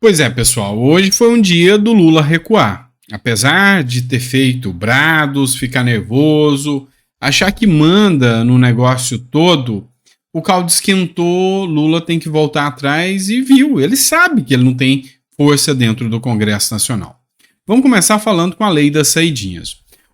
Pois é, pessoal, hoje foi um dia do Lula recuar. Apesar de ter feito brados, ficar nervoso, achar que manda no negócio todo, o caldo esquentou, Lula tem que voltar atrás e viu, ele sabe que ele não tem força dentro do Congresso Nacional. Vamos começar falando com a lei das saidinhas.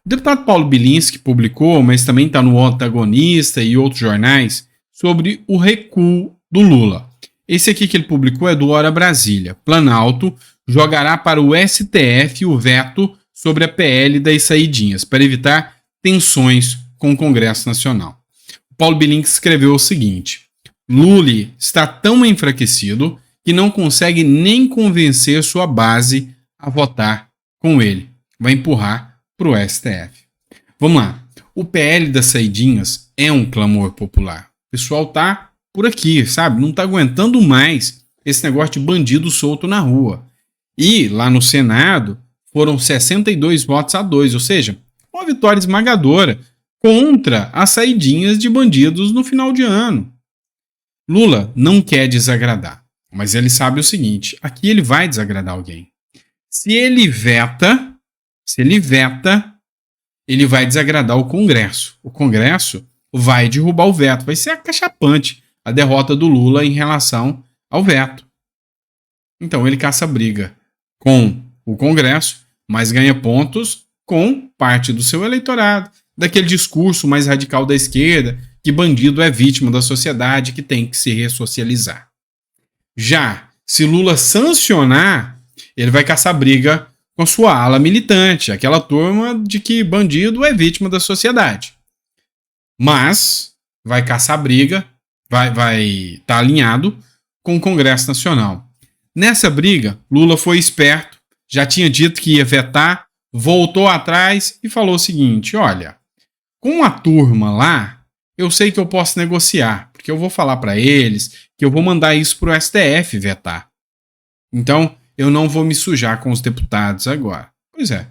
O deputado Paulo Bilinski publicou, mas também está no Antagonista e outros jornais, sobre o recuo do Lula. Esse aqui que ele publicou é do Hora Brasília. Planalto jogará para o STF o veto sobre a PL das saidinhas, para evitar tensões com o Congresso Nacional. O Paulo Bilinski escreveu o seguinte: Lula está tão enfraquecido que não consegue nem convencer sua base a votar com ele. Vai empurrar para o STF. Vamos lá. O PL das saidinhas é um clamor popular. O pessoal tá por aqui, sabe? Não tá aguentando mais esse negócio de bandido solto na rua. E lá no Senado foram 62 votos a 2, ou seja, uma vitória esmagadora contra as saidinhas de bandidos no final de ano. Lula não quer desagradar, mas ele sabe o seguinte: aqui ele vai desagradar alguém. Se ele veta, ele vai desagradar o Congresso. O Congresso vai derrubar o veto, vai ser acachapante a derrota do Lula em relação ao veto. Então ele caça briga com o Congresso, mas ganha pontos com parte do seu eleitorado, daquele discurso mais radical da esquerda, que bandido é vítima da sociedade, que tem que se ressocializar. Já se Lula sancionar, ele vai caçar briga com a sua ala militante, aquela turma de que bandido é vítima da sociedade. Mas vai caçar briga, vai estar alinhado com o Congresso Nacional. Nessa briga, Lula foi esperto, já tinha dito que ia vetar, voltou atrás e falou o seguinte: olha, com a turma lá, eu sei que eu posso negociar, porque eu vou falar para eles que eu vou mandar isso para o STF vetar. Então, eu não vou me sujar com os deputados agora. Pois é,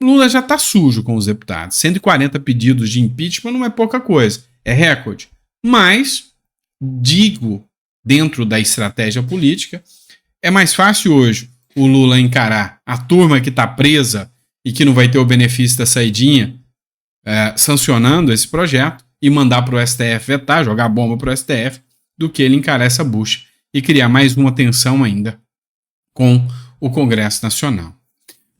Lula já está sujo com os deputados. 140 pedidos de impeachment não é pouca coisa, é recorde. Mas, digo, dentro da estratégia política, é mais fácil hoje o Lula encarar a turma que está presa e que não vai ter o benefício da saidinha sancionando esse projeto e mandar para o STF vetar, jogar bomba para o STF, do que ele encarar essa bucha e criar mais uma tensão ainda com o Congresso Nacional.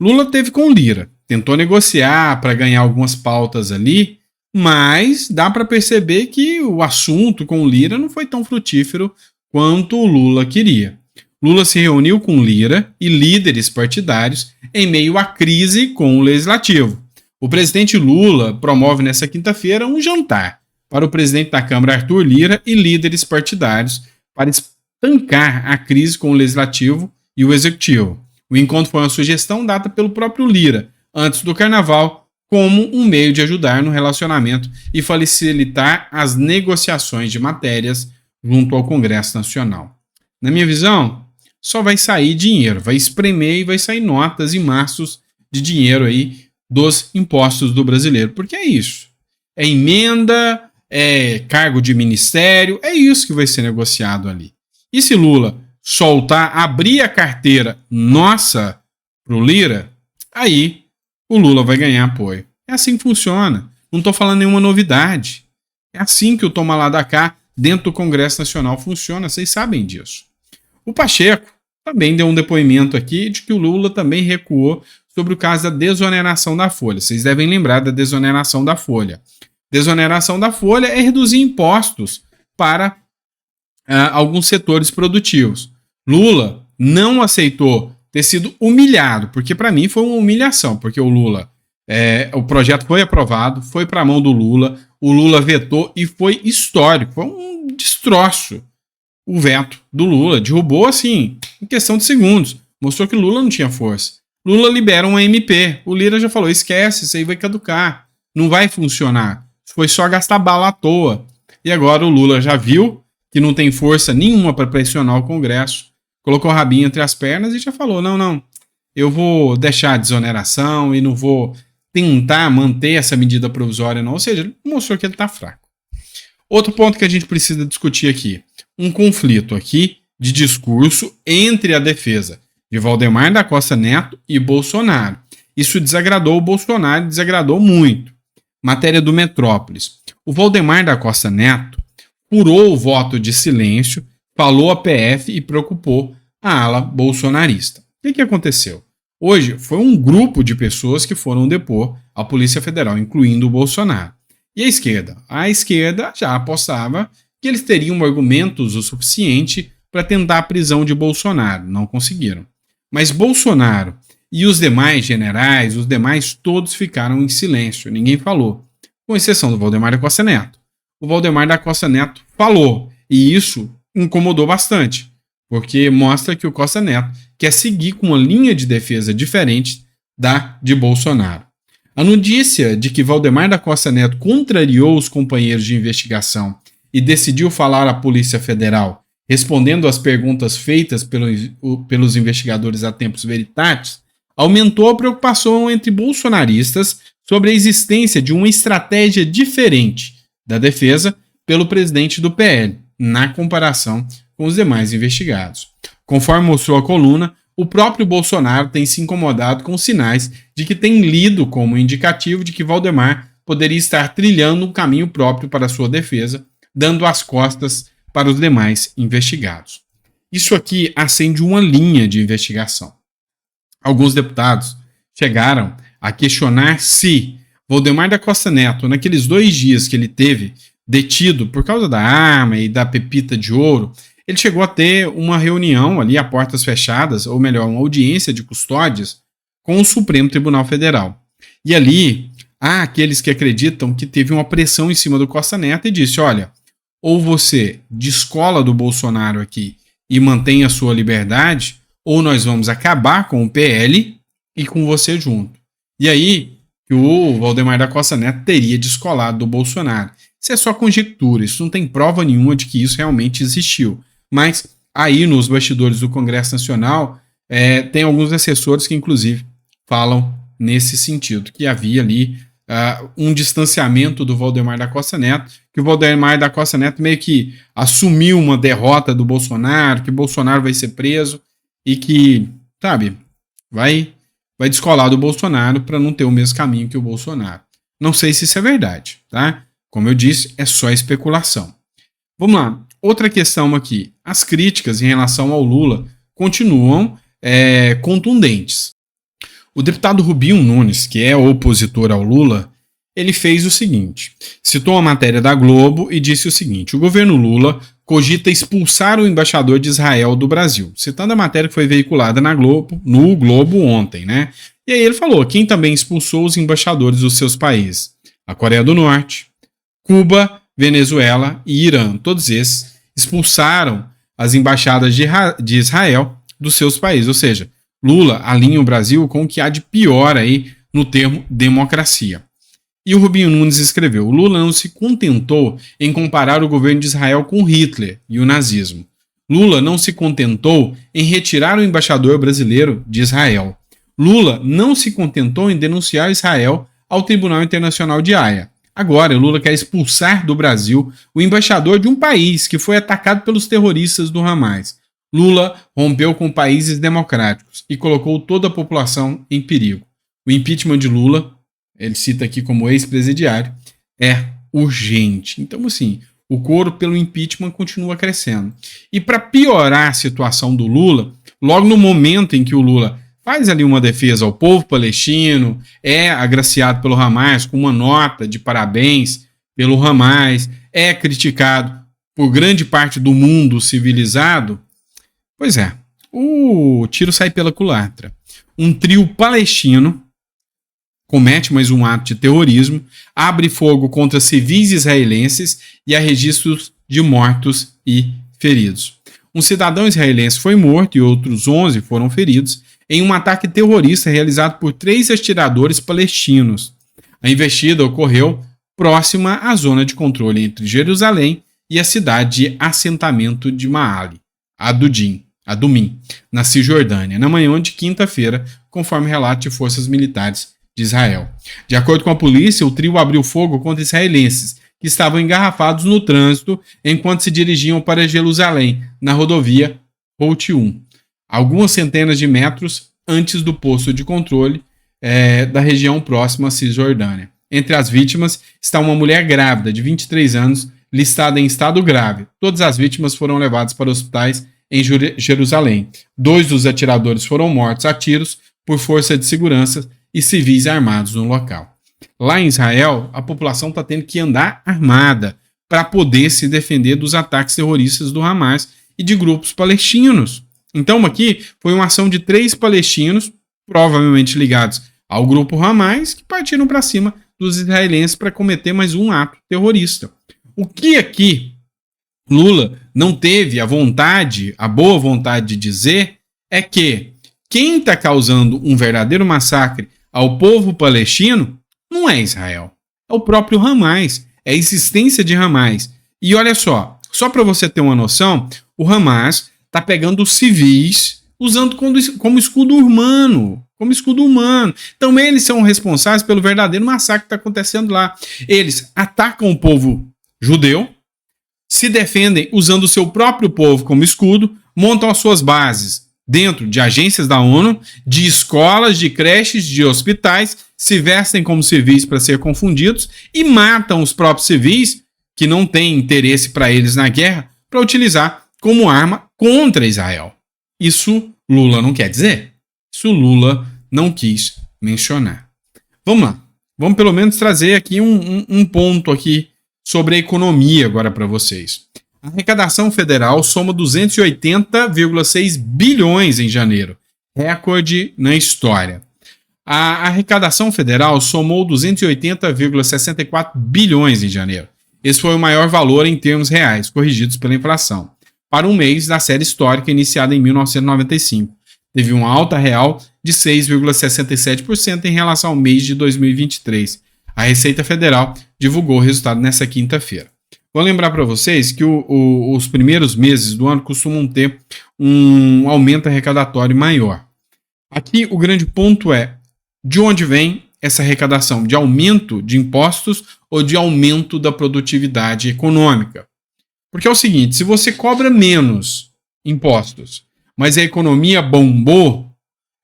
Lula teve com Lira, tentou negociar para ganhar algumas pautas ali, mas dá para perceber que o assunto com Lira não foi tão frutífero quanto o Lula queria. Lula se reuniu com Lira e líderes partidários em meio à crise com o Legislativo. O presidente Lula promove nesta quinta-feira um jantar para o presidente da Câmara, Arthur Lira, e líderes partidários para estancar a crise com o Legislativo e o Executivo. O encontro foi uma sugestão dada pelo próprio Lira, antes do Carnaval, como um meio de ajudar no relacionamento e facilitar as negociações de matérias junto ao Congresso Nacional. Na minha visão, só vai sair dinheiro, vai espremer e vai sair notas e maços de dinheiro aí dos impostos do brasileiro, porque é isso. É emenda, é cargo de ministério, é isso que vai ser negociado ali. E se Lula soltar, abrir a carteira nossa pro Lira, aí o Lula vai ganhar apoio. É assim que funciona. Não estou falando nenhuma novidade. É assim que o toma lá da cá dentro do Congresso Nacional funciona, vocês sabem disso. O Pacheco também deu um depoimento aqui de que o Lula também recuou sobre o caso da desoneração da folha. Vocês devem lembrar da desoneração da folha. Desoneração da folha é reduzir impostos para alguns setores produtivos. Lula não aceitou ter sido humilhado, porque para mim foi uma humilhação, porque o Lula, o projeto foi aprovado, foi para a mão do Lula, o Lula vetou e foi histórico, foi um destroço. O veto do Lula derrubou assim, em questão de segundos, mostrou que Lula não tinha força. Lula libera um MP, o Lira já falou, esquece, isso aí vai caducar, não vai funcionar, foi só gastar bala à toa. E agora o Lula já viu que não tem força nenhuma para pressionar o Congresso, colocou o rabinho entre as pernas e já falou, não, eu vou deixar a desoneração e não vou tentar manter essa medida provisória não, ou seja, mostrou que ele está fraco. Outro ponto que a gente precisa discutir aqui, um conflito aqui de discurso entre a defesa de Valdemar da Costa Neto e Bolsonaro. Isso desagradou o Bolsonaro, desagradou muito. Matéria do Metrópolis. O Valdemar da Costa Neto furou o voto de silêncio, falou a PF e preocupou a ala bolsonarista. O que aconteceu? Hoje foi um grupo de pessoas que foram depor à Polícia Federal, incluindo o Bolsonaro. E a esquerda? A esquerda já apostava que eles teriam argumentos o suficiente para tentar a prisão de Bolsonaro. Não conseguiram. Mas Bolsonaro e os demais generais, os demais todos ficaram em silêncio. Ninguém falou. Com exceção do Valdemar da Costa Neto. O Valdemar da Costa Neto falou. E isso incomodou bastante. Porque mostra que o Costa Neto quer seguir com uma linha de defesa diferente da de Bolsonaro. A notícia de que Valdemar da Costa Neto contrariou os companheiros de investigação e decidiu falar à Polícia Federal, respondendo às perguntas feitas pelos investigadores a tempos veritatis, aumentou a preocupação entre bolsonaristas sobre a existência de uma estratégia diferente da defesa pelo presidente do PL, na comparação com os demais investigados. Conforme mostrou a coluna, o próprio Bolsonaro tem se incomodado com sinais de que tem lido como indicativo de que Valdemar poderia estar trilhando um caminho próprio para sua defesa, dando as costas para os demais investigados. Isso aqui acende uma linha de investigação. Alguns deputados chegaram a questionar se Valdemar da Costa Neto, naqueles 2 dias que ele teve detido por causa da arma e da pepita de ouro, ele chegou a ter uma reunião ali a portas fechadas, ou melhor, uma audiência de custódias com o Supremo Tribunal Federal. E ali há aqueles que acreditam que teve uma pressão em cima do Costa Neto e disse, olha, ou você descola do Bolsonaro aqui e mantém a sua liberdade, ou nós vamos acabar com o PL e com você junto. E aí que o Valdemar da Costa Neto teria descolado do Bolsonaro. Isso é só conjectura, isso não tem prova nenhuma de que isso realmente existiu. Mas aí nos bastidores do Congresso Nacional tem alguns assessores que inclusive falam nesse sentido, que havia ali um distanciamento do Valdemar da Costa Neto, que o Valdemar da Costa Neto meio que assumiu uma derrota do Bolsonaro, que o Bolsonaro vai ser preso e que, sabe, vai descolar do Bolsonaro para não ter o mesmo caminho que o Bolsonaro. Não sei se isso é verdade, tá? Como eu disse, é só especulação. Vamos lá. Outra questão aqui. As críticas em relação ao Lula continuam contundentes. O deputado Rubinho Nunes, que é opositor ao Lula, ele fez o seguinte. Citou a matéria da Globo e disse o seguinte. O governo Lula cogita expulsar o embaixador de Israel do Brasil. Citando a matéria que foi veiculada no Globo ontem, né? E aí ele falou, quem também expulsou os embaixadores dos seus países? A Coreia do Norte, Cuba, Venezuela e Irã. Todos esses expulsaram as embaixadas de Israel dos seus países. Ou seja, Lula alinha o Brasil com o que há de pior aí no termo democracia. E o Rubinho Nunes escreveu, o Lula não se contentou em comparar o governo de Israel com Hitler e o nazismo. Lula não se contentou em retirar o embaixador brasileiro de Israel. Lula não se contentou em denunciar Israel ao Tribunal Internacional de Haia. Agora, Lula quer expulsar do Brasil o embaixador de um país que foi atacado pelos terroristas do Hamas. Lula rompeu com países democráticos e colocou toda a população em perigo. O impeachment de Lula, ele cita aqui como ex-presidiário, é urgente. Então, assim, o coro pelo impeachment continua crescendo. E para piorar a situação do Lula, logo no momento em que o Lula faz ali uma defesa ao povo palestino, é agraciado pelo Hamas com uma nota de parabéns pelo Hamas, é criticado por grande parte do mundo civilizado, pois é, o tiro sai pela culatra. Um trio palestino comete mais um ato de terrorismo, abre fogo contra civis israelenses e há registros de mortos e feridos. Um cidadão israelense foi morto e outros 11 foram feridos em um ataque terrorista realizado por 3 atiradores palestinos. A investida ocorreu próxima à zona de controle entre Jerusalém e a cidade de assentamento de Maale, Adumim, na Cisjordânia, na manhã de quinta-feira, conforme relato de forças militares de Israel. De acordo com a polícia, o trio abriu fogo contra israelenses que estavam engarrafados no trânsito enquanto se dirigiam para Jerusalém, na rodovia Route 1. algumas centenas de metros antes do posto de controle da região próxima à Cisjordânia. Entre as vítimas está uma mulher grávida de 23 anos, listada em estado grave. Todas as vítimas foram levadas para hospitais em Jerusalém. 2 dos atiradores foram mortos a tiros por força de segurança e civis armados no local. Lá em Israel, a população está tendo que andar armada para poder se defender dos ataques terroristas do Hamas e de grupos palestinos. Então aqui foi uma ação de 3 palestinos, provavelmente ligados ao grupo Hamas, que partiram para cima dos israelenses para cometer mais um ato terrorista. O que aqui Lula não teve a boa vontade de dizer é que quem está causando um verdadeiro massacre ao povo palestino não é Israel, é o próprio Hamas, é a existência de Hamas. E olha só para você ter uma noção, o Hamas está pegando os civis usando como escudo humano. Então eles são responsáveis pelo verdadeiro massacre que está acontecendo lá. Eles atacam o povo judeu, se defendem usando o seu próprio povo como escudo, montam as suas bases dentro de agências da ONU, de escolas, de creches, de hospitais, se vestem como civis para ser confundidos e matam os próprios civis que não têm interesse para eles na guerra para utilizar como arma contra Israel. Isso Lula não quer dizer. Isso Lula não quis mencionar. Vamos lá. Vamos pelo menos trazer aqui um ponto aqui sobre a economia agora para vocês. A arrecadação federal soma 280,6 bilhões em janeiro, recorde na história. A arrecadação federal somou 280,64 bilhões em janeiro. Esse foi o maior valor em termos reais, corrigidos pela inflação, para um mês da série histórica iniciada em 1995. Teve uma alta real de 6,67% em relação ao mês de 2023. A Receita Federal divulgou o resultado nesta quinta-feira. Vou lembrar para vocês que os primeiros meses do ano costumam ter um aumento arrecadatório maior. Aqui o grande ponto é de onde vem essa arrecadação, de aumento de impostos ou de aumento da produtividade econômica. Porque é o seguinte, se você cobra menos impostos, mas a economia bombou,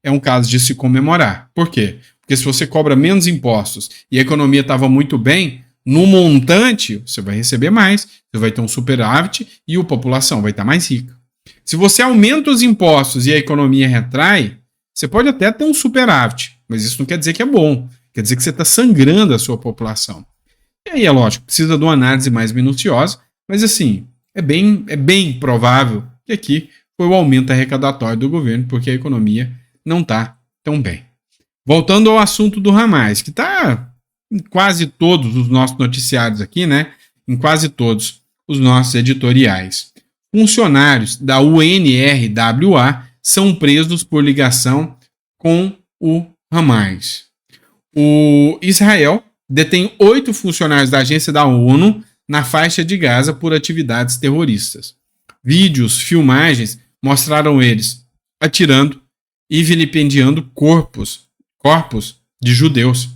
é um caso de se comemorar. Por quê? Porque se você cobra menos impostos e a economia estava muito bem, no montante você vai receber mais, você vai ter um superávit e a população vai estar mais rica. Se você aumenta os impostos e a economia retrai, você pode até ter um superávit, mas isso não quer dizer que é bom, quer dizer que você está sangrando a sua população. E aí é lógico, precisa de uma análise mais minuciosa, mas assim, é bem provável que aqui foi o aumento arrecadatório do governo, porque a economia não está tão bem. Voltando ao assunto do Hamas, que está em quase todos os nossos noticiários aqui, né? Em quase todos os nossos editoriais. Funcionários da UNRWA são presos por ligação com o Hamas. O Israel detém 8 funcionários da agência da ONU na faixa de Gaza por atividades terroristas. Vídeos, filmagens mostraram eles atirando e vilipendiando corpos de judeus.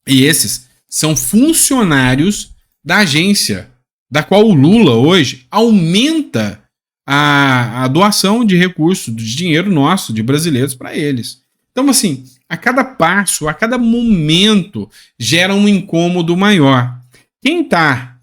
E esses são funcionários da agência, da qual o Lula hoje aumenta a doação de recursos, de dinheiro nosso, de brasileiros, para eles. Então, assim, a cada passo, a cada momento, gera um incômodo maior. Quem tá,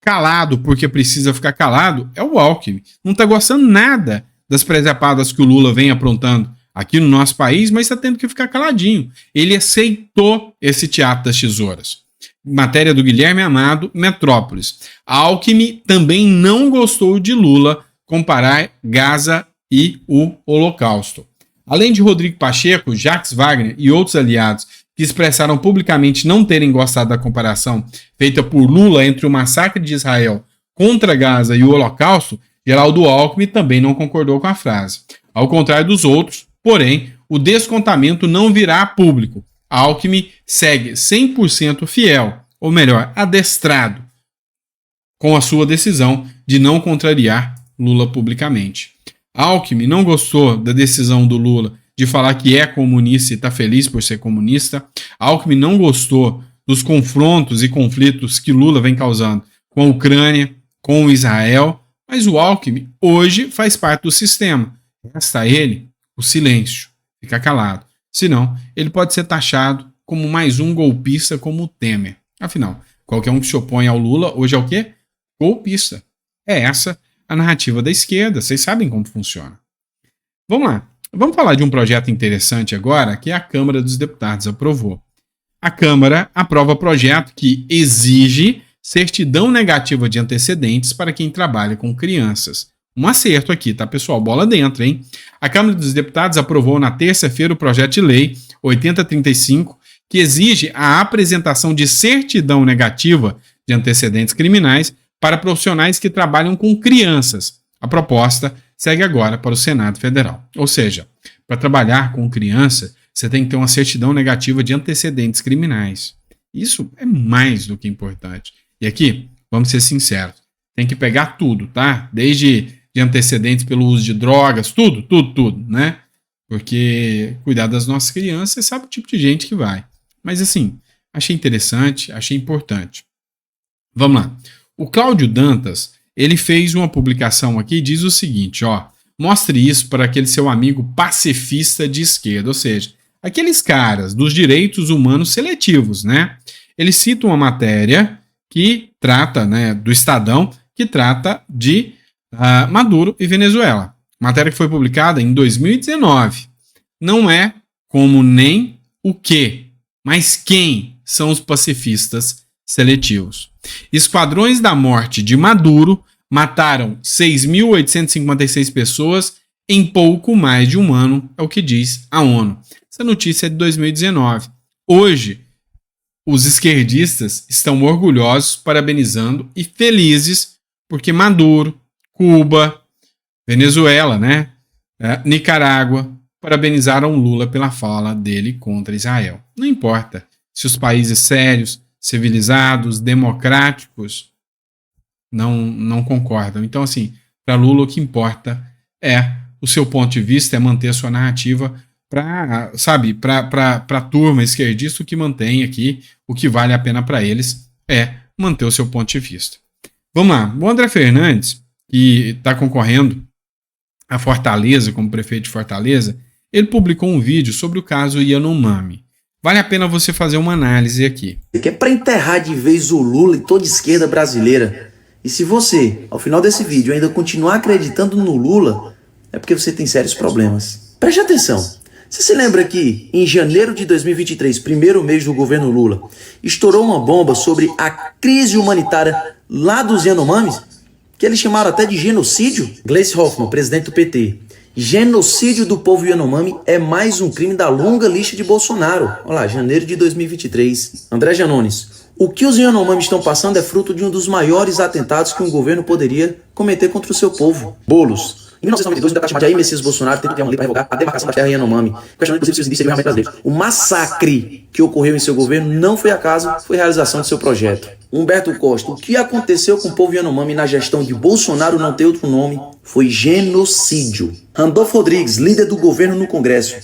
calado porque precisa ficar calado é o Alckmin. Não tá gostando nada das presepadas que o Lula vem aprontando aqui no nosso país, mas está tendo que ficar caladinho. Ele aceitou esse teatro das tesouras. Matéria do Guilherme Amado, Metrópolis. Alckmin também não gostou de Lula comparar Gaza e o Holocausto. Além de Rodrigo Pacheco, Jacques Wagner e outros aliados que expressaram publicamente não terem gostado da comparação feita por Lula entre o massacre de Israel contra Gaza e o Holocausto, Geraldo Alckmin também não concordou com a frase. Ao contrário dos outros, porém, o descontamento não virá a público. Alckmin segue 100% fiel, ou melhor, adestrado, com a sua decisão de não contrariar Lula publicamente. Alckmin não gostou da decisão do Lula de falar que é comunista e está feliz por ser comunista. Alckmin não gostou dos confrontos e conflitos que Lula vem causando com a Ucrânia, com Israel, mas o Alckmin hoje faz parte do sistema. Resta a ele o silêncio, ficar calado. Senão, ele pode ser taxado como mais um golpista como o Temer. Afinal, qualquer um que se opõe ao Lula hoje é o quê? Golpista. É essa a narrativa da esquerda. Vocês sabem como funciona. Vamos lá. Vamos falar de um projeto interessante agora que a Câmara dos Deputados aprovou. A Câmara aprova projeto que exige certidão negativa de antecedentes para quem trabalha com crianças. Um acerto aqui, tá, pessoal? Bola dentro, hein? A Câmara dos Deputados aprovou na terça-feira o projeto de lei 8035, que exige a apresentação de certidão negativa de antecedentes criminais para profissionais que trabalham com crianças. A proposta segue agora para o Senado Federal. Ou seja, para trabalhar com criança, você tem que ter uma certidão negativa de antecedentes criminais. Isso é mais do que importante. E aqui, vamos ser sinceros, tem que pegar tudo, tá? Desde de antecedentes pelo uso de drogas, tudo, né? Porque cuidar das nossas crianças, você sabe o tipo de gente que vai. Mas assim, achei interessante, achei importante. Vamos lá. O Cláudio Dantas, ele fez uma publicação aqui e diz o seguinte, ó, mostre isso para aquele seu amigo pacifista de esquerda, ou seja, aqueles caras dos direitos humanos seletivos, né? Ele cita uma matéria que trata, né, do Estadão, que trata de Maduro e Venezuela. Matéria que foi publicada em 2019. Não é como nem o que, mas quem são os pacifistas seletivos. Esquadrões da morte de Maduro mataram 6.856 pessoas em pouco mais de um ano, é o que diz a ONU. Essa notícia é de 2019. Hoje, os esquerdistas estão orgulhosos, parabenizando e felizes porque Maduro, Cuba, Venezuela, né? Nicarágua, parabenizaram Lula pela fala dele contra Israel. Não importa se os países sérios, civilizados, democráticos não concordam. Então, assim, para Lula o que importa é o seu ponto de vista, é manter a sua narrativa para a turma esquerdista. O que mantém aqui, o que vale a pena para eles é manter o seu ponto de vista. Vamos lá, o André Fernandes, que está concorrendo a Fortaleza como prefeito de Fortaleza, ele publicou um vídeo sobre o caso Yanomami. Vale a pena você fazer uma análise aqui. Que é para enterrar de vez o Lula e toda a esquerda brasileira. E se você, ao final desse vídeo, ainda continuar acreditando no Lula, é porque você tem sérios problemas. Preste atenção. Você se lembra que, em janeiro de 2023, primeiro mês do governo Lula, estourou uma bomba sobre a crise humanitária lá dos Yanomamis, que eles chamaram até de genocídio? Gleice Hoffmann, presidente do PT. Genocídio do povo Yanomami é mais um crime da longa lista de Bolsonaro. Olha lá, janeiro de 2023. André Janones. O que os Yanomami estão passando é fruto de um dos maiores atentados que um governo poderia cometer contra o seu povo. Boulos. Em 1992, o deputado chamado Jair Messias Bolsonaro teve que criar uma lei para revogar a demarcação da terra Yanomami, questionando inclusive se os indícios realmente brasileiros. O massacre que ocorreu em seu governo não foi acaso, foi realização de seu projeto. Humberto Costa, o que aconteceu com o povo Yanomami na gestão de Bolsonaro não tem outro nome, foi genocídio. Randolfo Rodrigues, líder do governo no Congresso.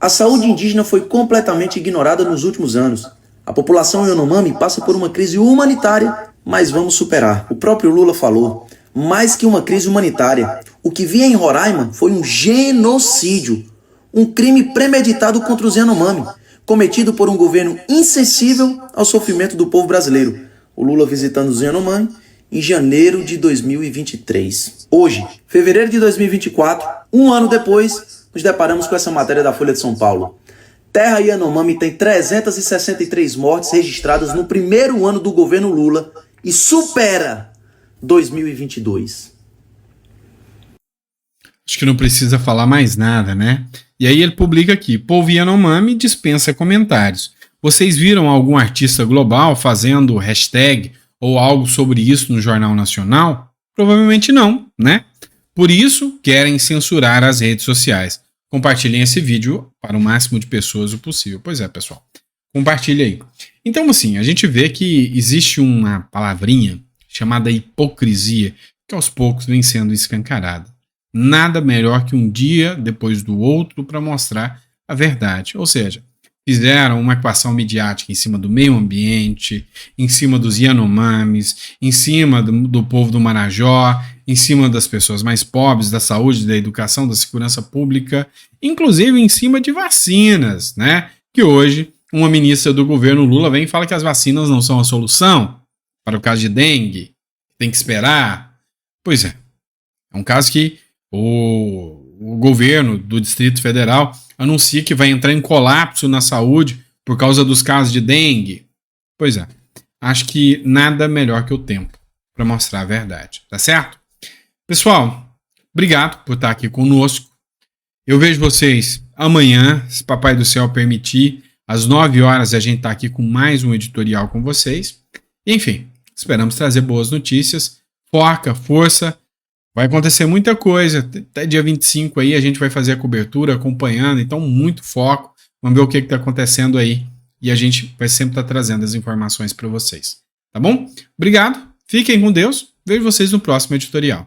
A saúde indígena foi completamente ignorada nos últimos anos. A população Yanomami passa por uma crise humanitária, mas vamos superar. O próprio Lula falou, mais que uma crise humanitária, o que vinha em Roraima foi um genocídio, um crime premeditado contra os Yanomami, cometido por um governo insensível ao sofrimento do povo brasileiro. O Lula visitando os Yanomami em janeiro de 2023. Hoje, fevereiro de 2024, um ano depois, nos deparamos com essa matéria da Folha de São Paulo. Terra Yanomami tem 363 mortes registradas no primeiro ano do governo Lula e supera 2022. Acho que não precisa falar mais nada, né? E aí ele publica aqui, povo Yanomami dispensa comentários. Vocês viram algum artista global fazendo hashtag ou algo sobre isso no Jornal Nacional? Provavelmente não, né? Por isso, querem censurar as redes sociais. Compartilhem esse vídeo para o máximo de pessoas o possível. Pois é, pessoal. Compartilhe aí. Então, assim, a gente vê que existe uma palavrinha chamada hipocrisia, que aos poucos vem sendo escancarada. Nada melhor que um dia depois do outro para mostrar a verdade. Ou seja, fizeram uma equação midiática em cima do meio ambiente, em cima dos Yanomamis, em cima do povo do Marajó, em cima das pessoas mais pobres, da saúde, da educação, da segurança pública, inclusive em cima de vacinas, né? Que hoje uma ministra do governo Lula vem e fala que as vacinas não são a solução para o caso de dengue, tem que esperar. Pois é um caso que o governo do Distrito Federal anuncia que vai entrar em colapso na saúde por causa dos casos de dengue. Pois é, acho que nada melhor que o tempo para mostrar a verdade, tá certo? Pessoal, obrigado por estar aqui conosco. Eu vejo vocês amanhã, se Papai do Céu permitir, às 9 horas a gente tá aqui com mais um editorial com vocês. Enfim, esperamos trazer boas notícias. Foca, força. Vai acontecer muita coisa. Até dia 25 aí a gente vai fazer a cobertura acompanhando. Então, muito foco. Vamos ver o que está acontecendo aí. E a gente vai sempre estar trazendo as informações para vocês. Tá bom? Obrigado. Fiquem com Deus. Vejo vocês no próximo editorial.